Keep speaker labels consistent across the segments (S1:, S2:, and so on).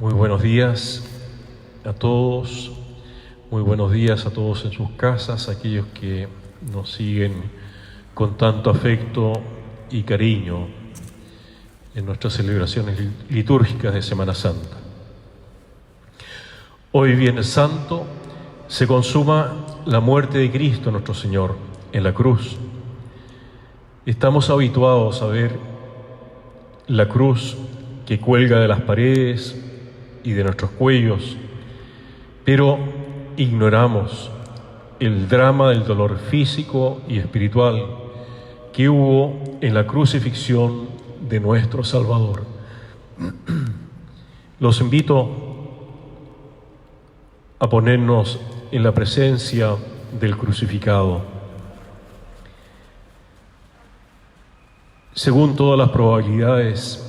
S1: Muy buenos días a todos, muy buenos días a todos en sus casas, aquellos que nos siguen con tanto afecto y cariño en nuestras celebraciones litúrgicas de Semana Santa. Hoy, Viernes Santo, se consuma la muerte de Cristo nuestro Señor en la cruz. Estamos habituados a ver la cruz que cuelga de las paredes y de nuestros cuellos, pero ignoramos el drama del dolor físico y espiritual que hubo en la crucifixión de nuestro Salvador. Los invito a ponernos en la presencia del crucificado. Según todas las probabilidades,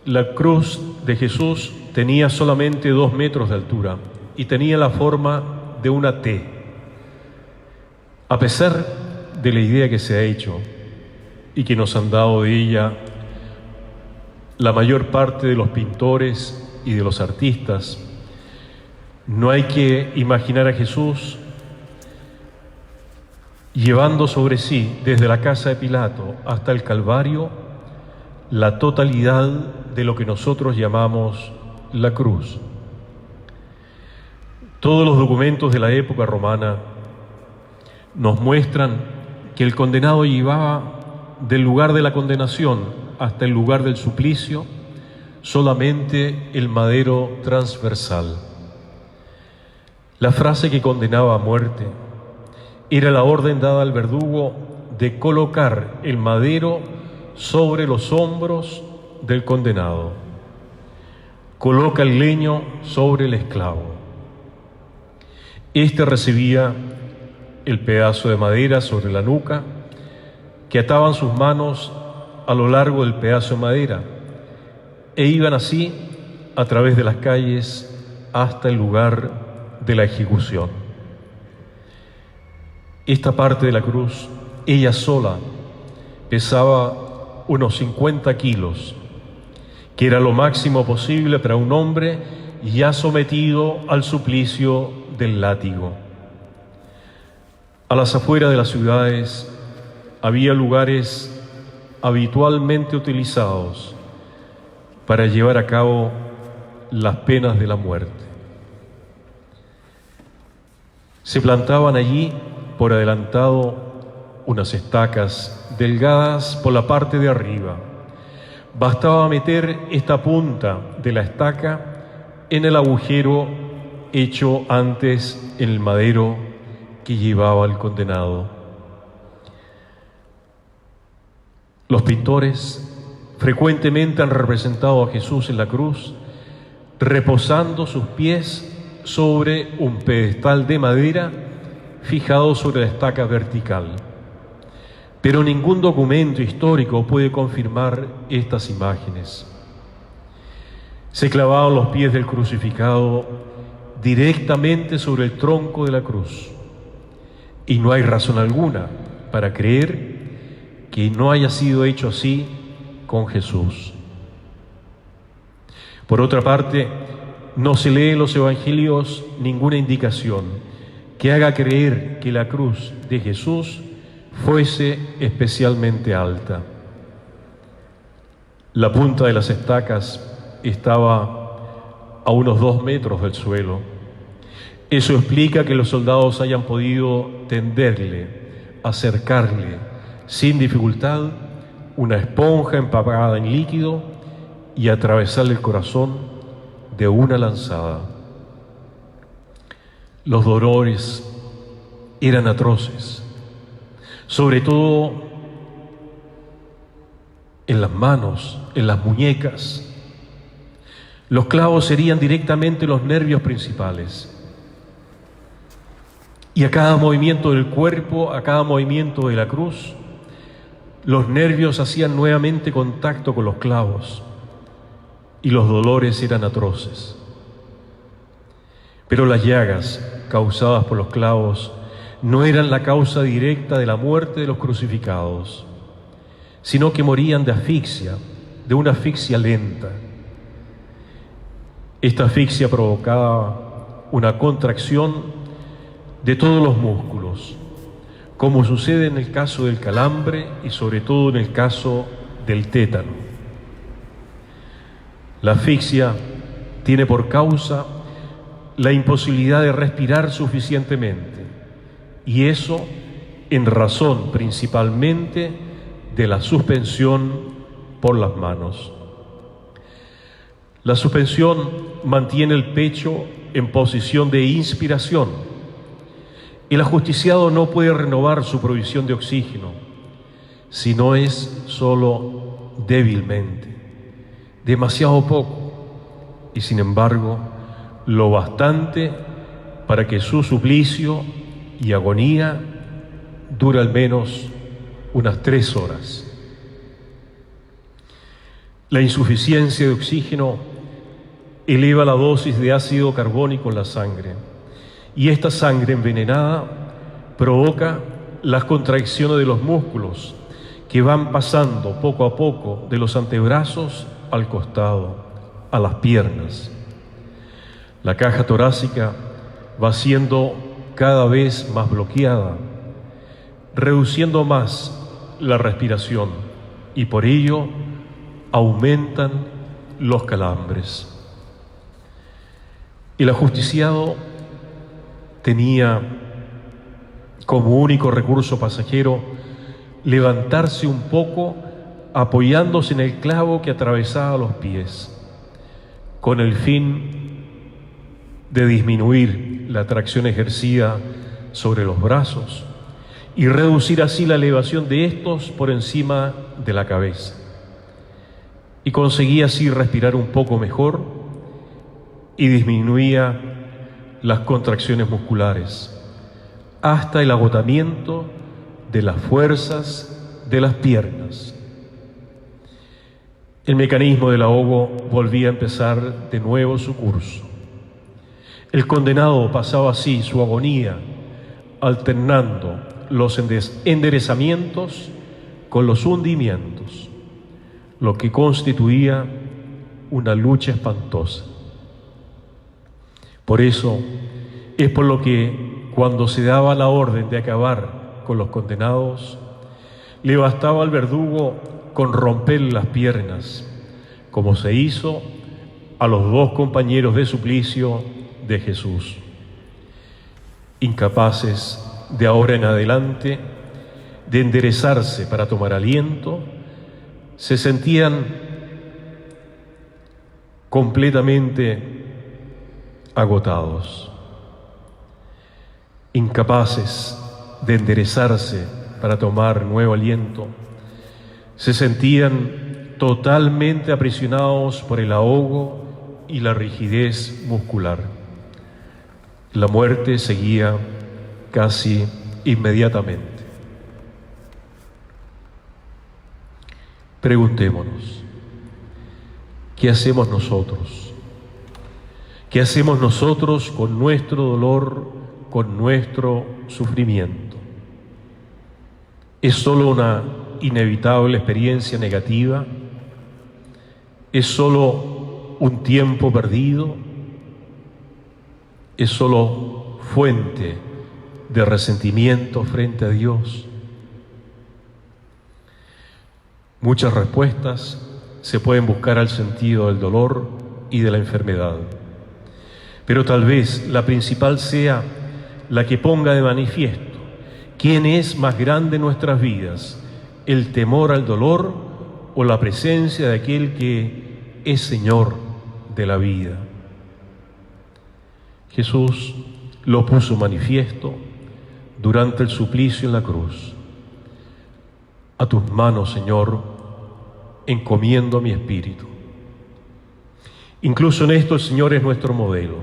S1: la cruz de Jesús tenía solamente 2 metros de altura y tenía la forma de una T. A pesar de la idea que se ha hecho y que nos han dado de ella la mayor parte de los pintores y de los artistas, no hay que imaginar a Jesús llevando sobre sí, desde la casa de Pilato hasta el Calvario, la totalidad de lo que nosotros llamamos la cruz. Todos los documentos de la época romana nos muestran que el condenado llevaba del lugar de la condenación hasta el lugar del suplicio solamente el madero transversal. La frase que condenaba a muerte era la orden dada al verdugo de colocar el madero sobre los hombros del condenado. Coloca el leño sobre el esclavo. Este recibía el pedazo de madera sobre la nuca, que ataban sus manos a lo largo del pedazo de madera, e iban así a través de las calles hasta el lugar de la ejecución. Esta parte de la cruz, ella sola, pesaba unos 50 kilos, que era lo máximo posible para un hombre ya sometido al suplicio del látigo. A las afueras de las ciudades había lugares habitualmente utilizados para llevar a cabo las penas de la muerte. Se plantaban allí por adelantado unas estacas delgadas por la parte de arriba. Bastaba meter esta punta de la estaca en el agujero hecho antes en el madero que llevaba el condenado. Los pintores frecuentemente han representado a Jesús en la cruz, reposando sus pies sobre un pedestal de madera fijado sobre la estaca vertical. Pero ningún documento histórico puede confirmar estas imágenes. Se clavaban los pies del crucificado directamente sobre el tronco de la cruz, y no hay razón alguna para creer que no haya sido hecho así con Jesús. Por otra parte, no se lee en los evangelios ninguna indicación que haga creer que la cruz de Jesús fuese especialmente alta. La punta de las estacas estaba a unos 2 metros del suelo. Eso explica que los soldados hayan podido tenderle, acercarle sin dificultad una esponja empapada en líquido y atravesarle el corazón de una lanzada. Los dolores eran atroces, sobre todo en las manos, en las muñecas. Los clavos herían directamente los nervios principales. Y a cada movimiento del cuerpo, a cada movimiento de la cruz, los nervios hacían nuevamente contacto con los clavos y los dolores eran atroces. Pero las llagas causadas por los clavos no eran la causa directa de la muerte de los crucificados, sino que morían de asfixia, de una asfixia lenta. Esta asfixia provocaba una contracción de todos los músculos, como sucede en el caso del calambre y sobre todo en el caso del tétano. La asfixia tiene por causa la imposibilidad de respirar suficientemente, y eso en razón principalmente de la suspensión por las manos. La suspensión mantiene el pecho en posición de inspiración. El ajusticiado no puede renovar su provisión de oxígeno, si no es solo débilmente, demasiado poco, y sin embargo, lo bastante para que su suplicio y agonía dure al menos unas 3 horas. La insuficiencia de oxígeno eleva la dosis de ácido carbónico en la sangre, y esta sangre envenenada provoca las contracciones de los músculos que van pasando poco a poco de los antebrazos al costado, a las piernas. La caja torácica va siendo cada vez más bloqueada, reduciendo más la respiración, y por ello aumentan los calambres. El ajusticiado tenía como único recurso pasajero levantarse un poco apoyándose en el clavo que atravesaba los pies, con el fin de disminuir la tracción ejercida sobre los brazos y reducir así la elevación de estos por encima de la cabeza. Y conseguía así respirar un poco mejor y disminuía las contracciones musculares hasta el agotamiento de las fuerzas de las piernas. El mecanismo del ahogo volvía a empezar de nuevo su curso. El condenado pasaba así su agonía, alternando los enderezamientos con los hundimientos, lo que constituía una lucha espantosa. Por eso es por lo que cuando se daba la orden de acabar con los condenados, le bastaba al verdugo con romper las piernas, como se hizo a los 2 compañeros de suplicio de Jesús. Incapaces de ahora en adelante de enderezarse para tomar aliento, se sentían completamente agotados. Incapaces de enderezarse para tomar nuevo aliento, se sentían totalmente aprisionados por el ahogo y la rigidez muscular. La muerte seguía casi inmediatamente. Preguntémonos, ¿qué hacemos nosotros? ¿Qué hacemos nosotros con nuestro dolor, con nuestro sufrimiento? ¿Es solo una inevitable experiencia negativa? ¿Es solo un tiempo perdido? ¿Es solo fuente de resentimiento frente a Dios? Muchas respuestas se pueden buscar al sentido del dolor y de la enfermedad, pero tal vez la principal sea la que ponga de manifiesto quién es más grande en nuestras vidas, el temor al dolor o la presencia de aquel que es Señor de la vida. Jesús lo puso manifiesto durante el suplicio en la cruz. A tus manos, Señor, encomiendo mi espíritu. Incluso en esto el Señor es nuestro modelo.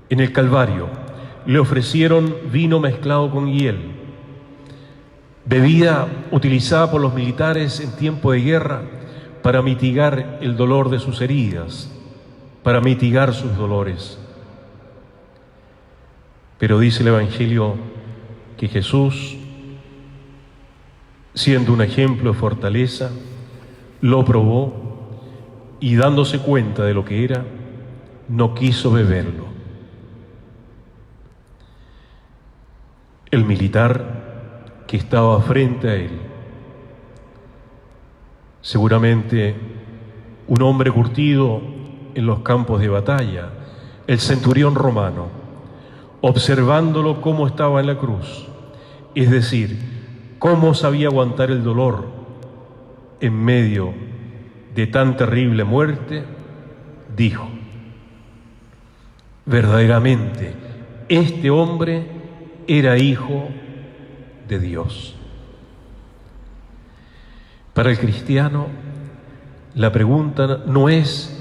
S1: En el Calvario le ofrecieron vino mezclado con hiel, bebida utilizada por los militares en tiempo de guerra para mitigar el dolor de sus heridas, para mitigar sus dolores. Pero dice el Evangelio que Jesús, siendo un ejemplo de fortaleza, lo probó y dándose cuenta de lo que era, no quiso beberlo. El militar que estaba frente a él, seguramente un hombre curtido en los campos de batalla, el centurión romano, observándolo cómo estaba en la cruz, es decir, cómo sabía aguantar el dolor en medio de tan terrible muerte, dijo: verdaderamente, este hombre era hijo de Dios. Para el cristiano, la pregunta no es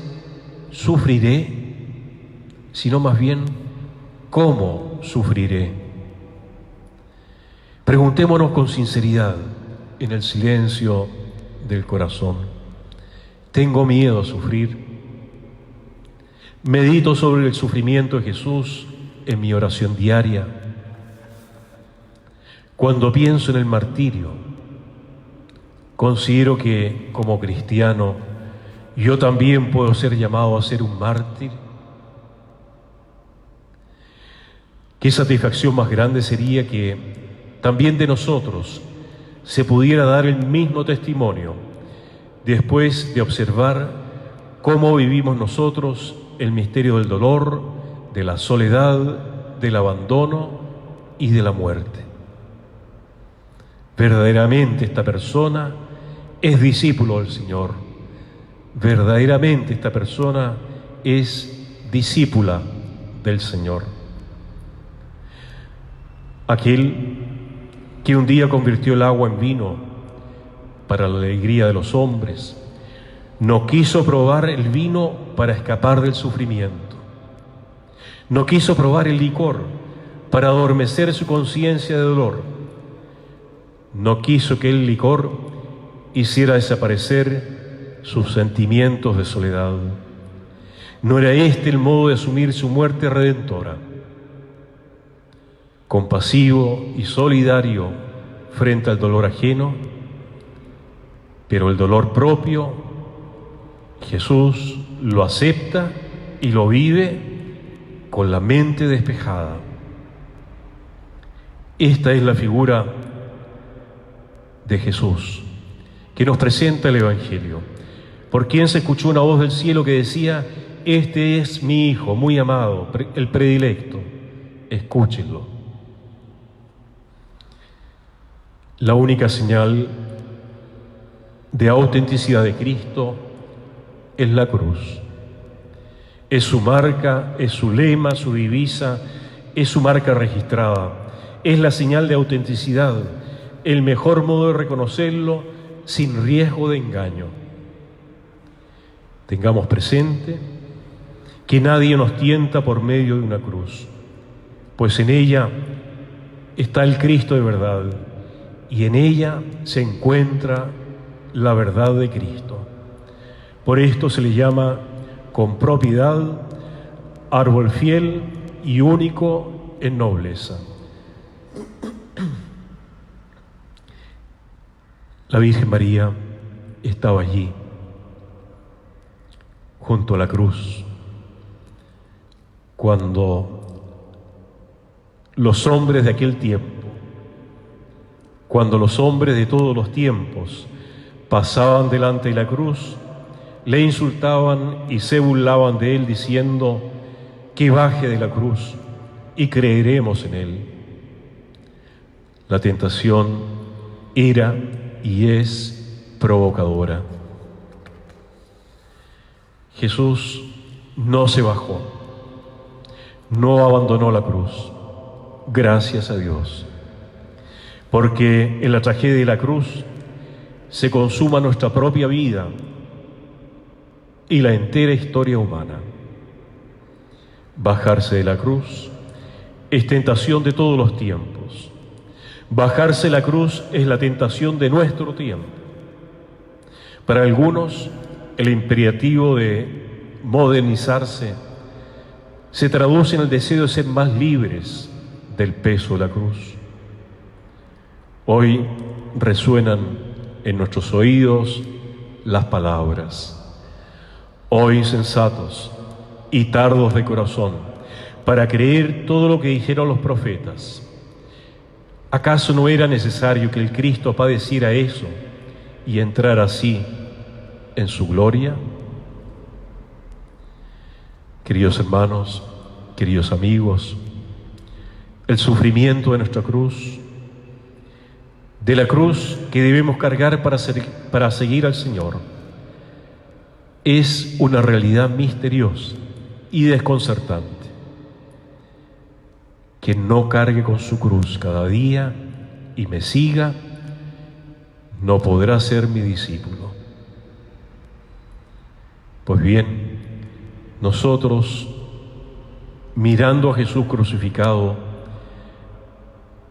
S1: ¿sufriré?, sino más bien ¿cómo sufriré? Preguntémonos con sinceridad en el silencio del corazón: ¿tengo miedo a sufrir? Medito sobre el sufrimiento de Jesús en mi oración diaria. Cuando pienso en el martirio, considero que, como cristiano, yo también puedo ser llamado a ser un mártir. Qué satisfacción más grande sería que también de nosotros se pudiera dar el mismo testimonio después de observar cómo vivimos nosotros el misterio del dolor, de la soledad, del abandono y de la muerte. Verdaderamente esta persona es discípulo del Señor. Verdaderamente esta persona es discípula del Señor. Aquel que un día convirtió el agua en vino para la alegría de los hombres, no quiso probar el vino para escapar del sufrimiento. No quiso probar el licor para adormecer su conciencia de dolor. No quiso que el licor hiciera desaparecer sus sentimientos de soledad. No era este el modo de asumir su muerte redentora. Compasivo y solidario frente al dolor ajeno, pero el dolor propio, Jesús lo acepta y lo vive con la mente despejada. Esta es la figura de Jesús que nos presenta el Evangelio, por quien se escuchó una voz del cielo que decía: este es mi Hijo muy amado, el predilecto, escúchenlo. La única señal de autenticidad de Cristo es la cruz. Es su marca, es su lema, su divisa, es su marca registrada. Es la señal de autenticidad, el mejor modo de reconocerlo sin riesgo de engaño. Tengamos presente que nadie nos tienta por medio de una cruz, pues en ella está el Cristo de verdad y en ella se encuentra la verdad de Cristo. Por esto se le llama con propiedad árbol fiel y único en nobleza. La Virgen María estaba allí, junto a la cruz, cuando los hombres de aquel tiempo, cuando los hombres de todos los tiempos pasaban delante de la cruz, le insultaban y se burlaban de él diciendo: que baje de la cruz y creeremos en él. La tentación era y es provocadora. Jesús no se bajó, no abandonó la cruz, gracias a Dios, porque en la tragedia de la cruz se consuma nuestra propia vida y la entera historia humana. Bajarse de la cruz es tentación de todos los tiempos. Bajarse de la cruz es la tentación de nuestro tiempo. Para algunos, el imperativo de modernizarse se traduce en el deseo de ser más libres del peso de la cruz. Hoy resuenan en nuestros oídos las palabras: oh insensatos, y tardos de corazón, para creer todo lo que dijeron los profetas. ¿Acaso no era necesario que el Cristo padeciera eso y entrar así en su gloria? Queridos hermanos, queridos amigos, el sufrimiento de nuestra cruz, de la cruz que debemos cargar para seguir al Señor, es una realidad misteriosa y desconcertante. Quien no cargue con su cruz cada día y me siga, no podrá ser mi discípulo. Pues bien, nosotros, mirando a Jesús crucificado,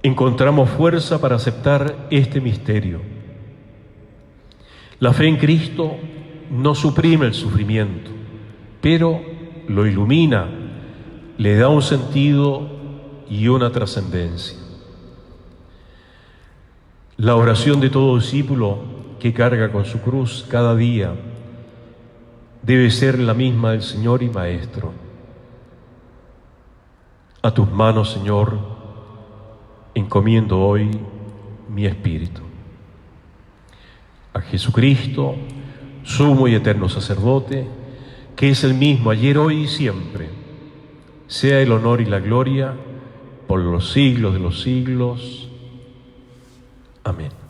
S1: encontramos fuerza para aceptar este misterio. La fe en Cristo no suprime el sufrimiento, pero lo ilumina, le da un sentido y una trascendencia. La oración de todo discípulo que carga con su cruz cada día debe ser la misma del Señor y Maestro. A tus manos, Señor, encomiendo hoy mi espíritu. A Jesucristo, sumo y eterno sacerdote, que es el mismo ayer, hoy y siempre, sea el honor y la gloria por los siglos de los siglos. Amén.